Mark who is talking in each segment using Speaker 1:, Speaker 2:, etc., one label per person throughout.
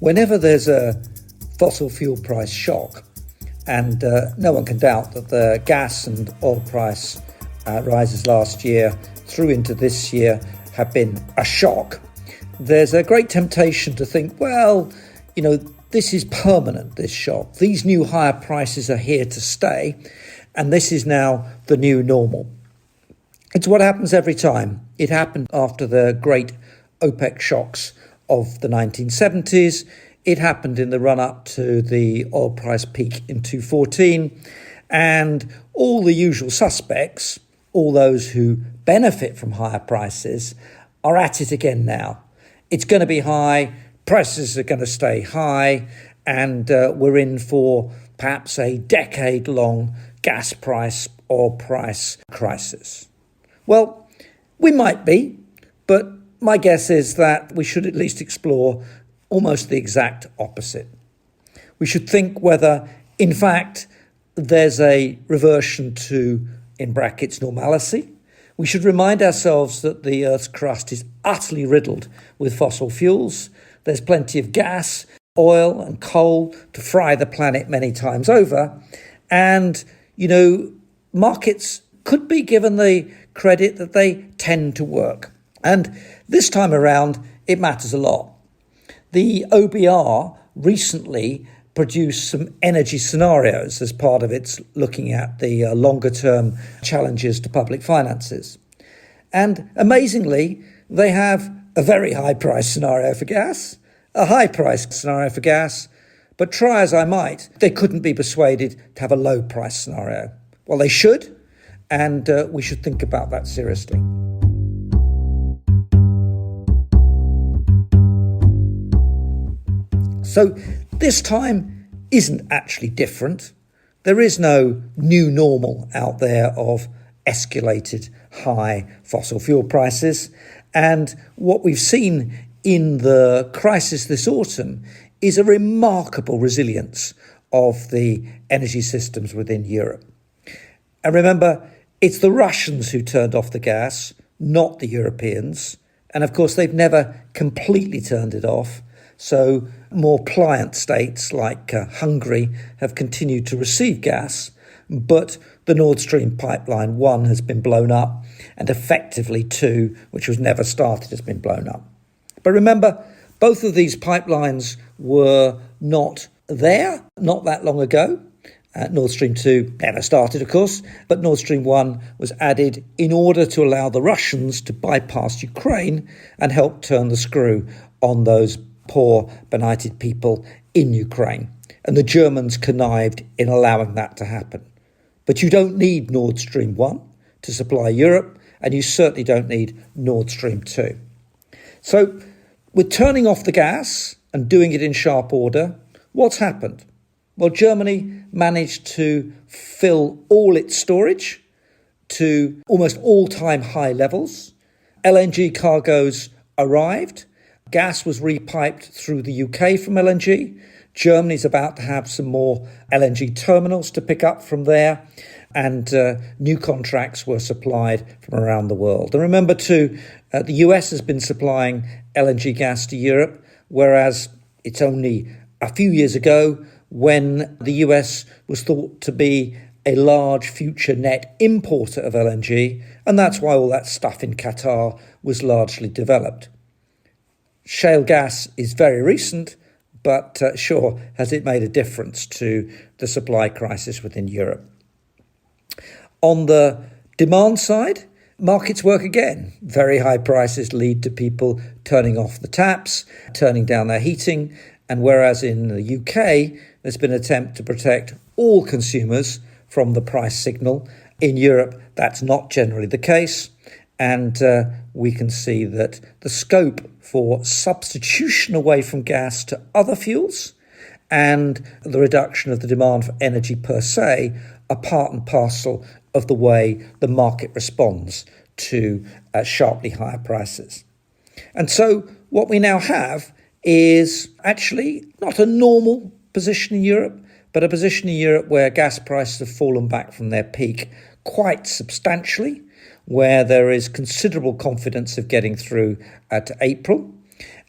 Speaker 1: Whenever there's a fossil fuel price shock, and no one can doubt that the gas and oil price rises last year through into this year have been a shock, there's a great temptation to think, well, this is permanent, this shock. These new higher prices are here to stay, and this is now the new normal. It's what happens every time. It happened after the great OPEC shocks of the 1970s. It happened in the run-up to the oil price peak in 2014. And all the usual suspects, all those who benefit from higher prices, are at it again now. It's going to be high, prices are going to stay high, and we're in for perhaps a decade-long gas price, oil price crisis. Well, we might be, but my guess is that we should at least explore almost the exact opposite. We should think whether, in fact, there's a reversion to, in brackets, normalcy. We should remind ourselves that the Earth's crust is utterly riddled with fossil fuels. There's plenty of gas, oil and coal to fry the planet many times over. And, markets could be given the credit that they tend to work. And this time around, it matters a lot. The OBR recently produced some energy scenarios as part of its looking at the longer-term challenges to public finances. And amazingly, they have a very high price scenario for gas, a high price scenario for gas, but try as I might, they couldn't be persuaded to have a low price scenario. Well, they should, and we should think about that seriously. So this time isn't actually different. There is no new normal out there of escalated high fossil fuel prices. And what we've seen in the crisis this autumn is a remarkable resilience of the energy systems within Europe. And remember, it's the Russians who turned off the gas, not the Europeans. And of course, they've never completely turned it off. So more pliant states like Hungary have continued to receive gas, but the Nord Stream pipeline 1 has been blown up, and effectively 2, which was never started, has been blown up. But remember, both of these pipelines were not there not that long ago. Nord Stream 2 never started, of course, but Nord Stream 1 was added in order to allow the Russians to bypass Ukraine and help turn the screw on those poor, benighted people in Ukraine. And the Germans connived in allowing that to happen. But you don't need Nord Stream 1 to supply Europe, and you certainly don't need Nord Stream 2. So, with turning off the gas and doing it in sharp order, what's happened? Well, Germany managed to fill all its storage to almost all-time high levels. LNG cargoes arrived. Gas was repiped through the UK from LNG. Germany's about to have some more LNG terminals to pick up from there. And new contracts were supplied from around the world. And remember too, the US has been supplying LNG gas to Europe, whereas it's only a few years ago when the US was thought to be a large future net importer of LNG, and that's why all that stuff in Qatar was largely developed. Shale gas is very recent, but sure, has it made a difference to the supply crisis within Europe? On the demand side, markets work again. Very high prices lead to people turning off the taps, turning down their heating, and whereas in the UK, there's been an attempt to protect all consumers from the price signal, in Europe, that's not generally the case. And we can see that the scope for substitution away from gas to other fuels and the reduction of the demand for energy per se are part and parcel of the way the market responds to sharply higher prices. And so what we now have is actually not a normal position in Europe, but a position in Europe where gas prices have fallen back from their peak quite substantially, where there is considerable confidence of getting through to April.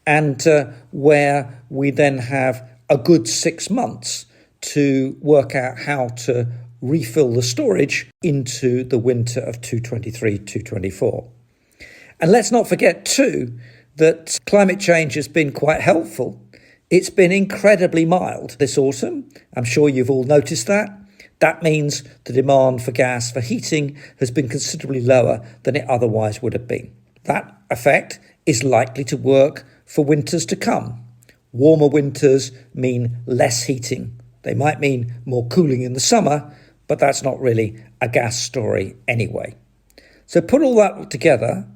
Speaker 1: and where we then have a good 6 months to work out how to refill the storage into the winter of 223-224. And let's not forget too that climate change has been quite helpful. It's been incredibly mild this autumn. I'm sure you've all noticed that. That means the demand for gas for heating has been considerably lower than it otherwise would have been. That effect is likely to work for winters to come. Warmer winters mean less heating. They might mean more cooling in the summer, but that's not really a gas story anyway. So put all that together,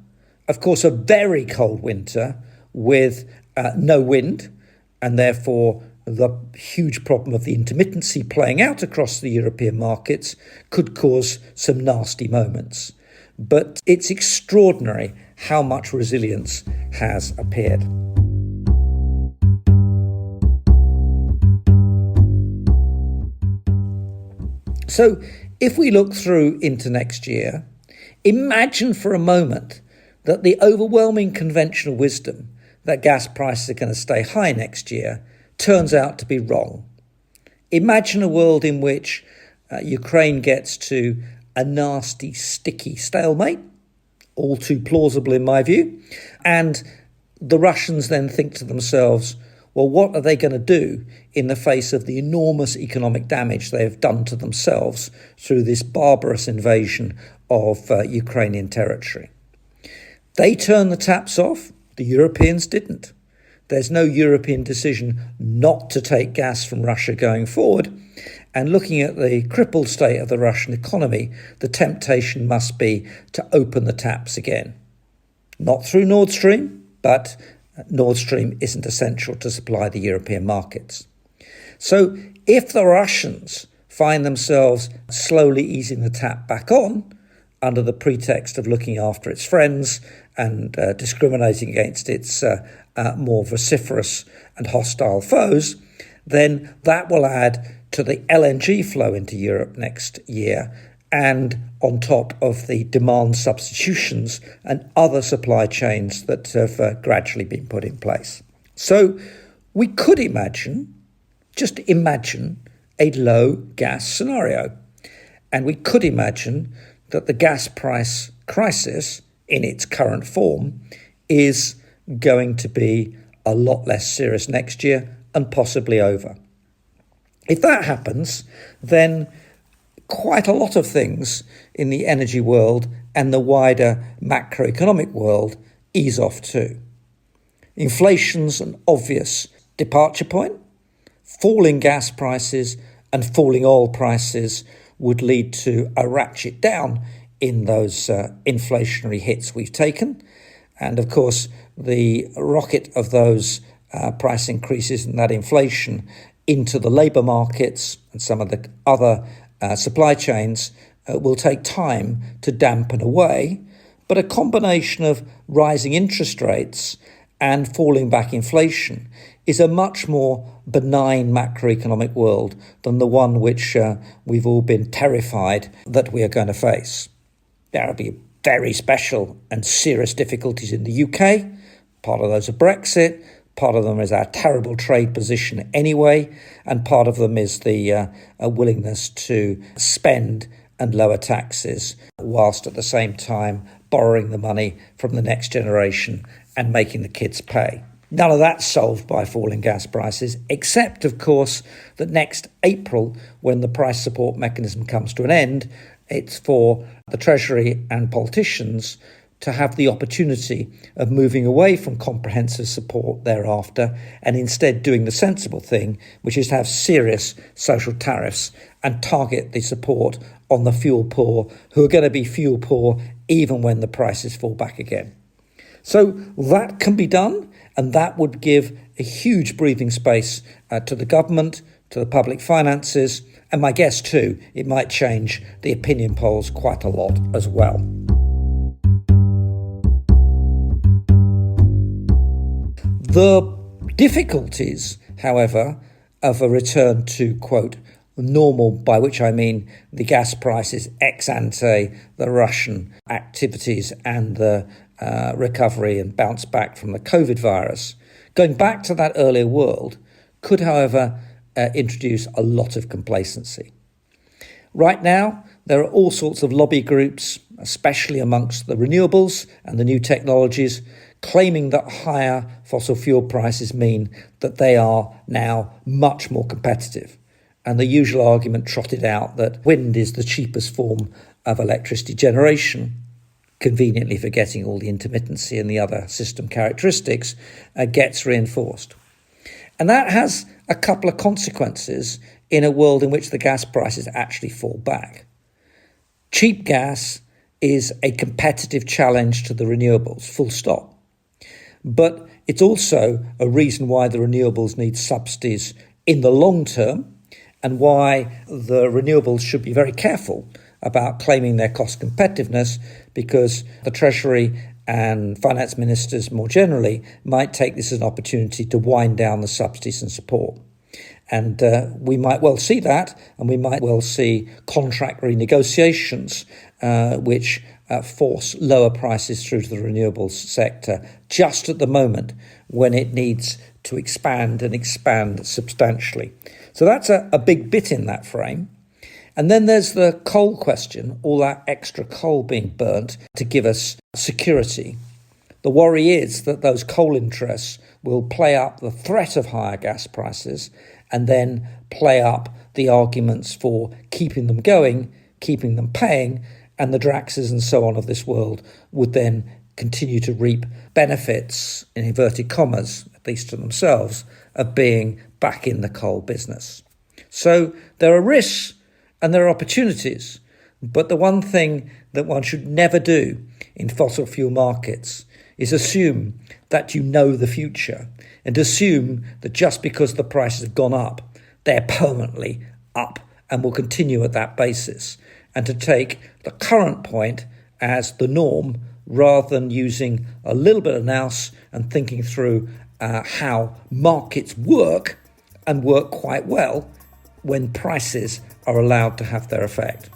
Speaker 1: of course, a very cold winter with no wind, and therefore the huge problem of the intermittency playing out across the European markets could cause some nasty moments. But it's extraordinary how much resilience has appeared. So if we look through into next year, imagine for a moment that the overwhelming conventional wisdom that gas prices are going to stay high next year turns out to be wrong. Imagine a world in which Ukraine gets to a nasty, sticky stalemate, all too plausible in my view, and the Russians then think to themselves, well, what are they going to do in the face of the enormous economic damage they have done to themselves through this barbarous invasion of Ukrainian territory? They turned the taps off. The Europeans didn't. There's no European decision not to take gas from Russia going forward. And looking at the crippled state of the Russian economy, the temptation must be to open the taps again. Not through Nord Stream, but Nord Stream isn't essential to supply the European markets. So if the Russians find themselves slowly easing the tap back on, under the pretext of looking after its friends and discriminating against its more vociferous and hostile foes, then that will add to the LNG flow into Europe next year, and on top of the demand substitutions and other supply chains that have gradually been put in place. So we could imagine, just imagine, a low gas scenario. And we could imagine that the gas price crisis in its current form is going to be a lot less serious next year and possibly over. If that happens, then quite a lot of things in the energy world and the wider macroeconomic world ease off too. Inflation's an obvious departure point. Falling gas prices and falling oil prices would lead to a ratchet down in those inflationary hits we've taken. And of course, the rocket of those price increases and that inflation into the labour markets and some of the other supply chains will take time to dampen away. But a combination of rising interest rates and falling back inflation is a much more benign macroeconomic world than the one which we've all been terrified that we are going to face. There will be very special and serious difficulties in the UK. Part of those are Brexit, part of them is our terrible trade position anyway, and part of them is the willingness to spend and lower taxes, whilst at the same time borrowing the money from the next generation and making the kids pay. None of that's solved by falling gas prices, except, of course, that next April, when the price support mechanism comes to an end, it's for the Treasury and politicians to have the opportunity of moving away from comprehensive support thereafter and instead doing the sensible thing, which is to have serious social tariffs and target the support on the fuel poor, who are going to be fuel poor even when the prices fall back again. So that can be done, and that would give a huge breathing space to the government, to the public finances, and my guess too, it might change the opinion polls quite a lot as well. The difficulties, however, of a return to, quote, normal, by which I mean the gas prices ex ante, the Russian activities and the recovery and bounce back from the COVID virus, Going back to that earlier world could, however, introduce a lot of complacency. Right now, there are all sorts of lobby groups, especially amongst the renewables and the new technologies, claiming that higher fossil fuel prices mean that they are now much more competitive. And the usual argument trotted out that wind is the cheapest form of electricity generation, conveniently forgetting all the intermittency and the other system characteristics, gets reinforced. And that has a couple of consequences in a world in which the gas prices actually fall back. Cheap gas is a competitive challenge to the renewables, full stop. But it's also a reason why the renewables need subsidies in the long term, and why the renewables should be very careful about claiming their cost competitiveness, because the Treasury and finance ministers more generally might take this as an opportunity to wind down the subsidies and support. And we might well see that, and we might well see contract renegotiations which force lower prices through to the renewables sector just at the moment when it needs to expand and expand substantially. So that's a big bit in that frame. And then there's the coal question, all that extra coal being burnt to give us security. The worry is that those coal interests will play up the threat of higher gas prices and then play up the arguments for keeping them going, keeping them paying, and the Draxes and so on of this world would then continue to reap benefits, in inverted commas, at least to themselves, of being back in the coal business. So there are risks and there are opportunities, but the one thing that one should never do in fossil fuel markets is assume that you know the future and assume that just because the prices have gone up, they're permanently up and will continue at that basis, and to take the current point as the norm rather than using a little bit of nous and thinking through how markets work and work quite well when prices are allowed to have their effect.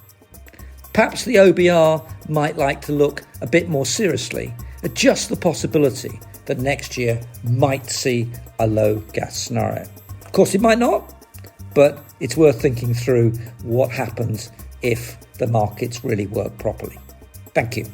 Speaker 1: Perhaps the OBR might like to look a bit more seriously at just the possibility that next year might see a low gas scenario. Of course, it might not, but it's worth thinking through what happens if the markets really work properly. Thank you.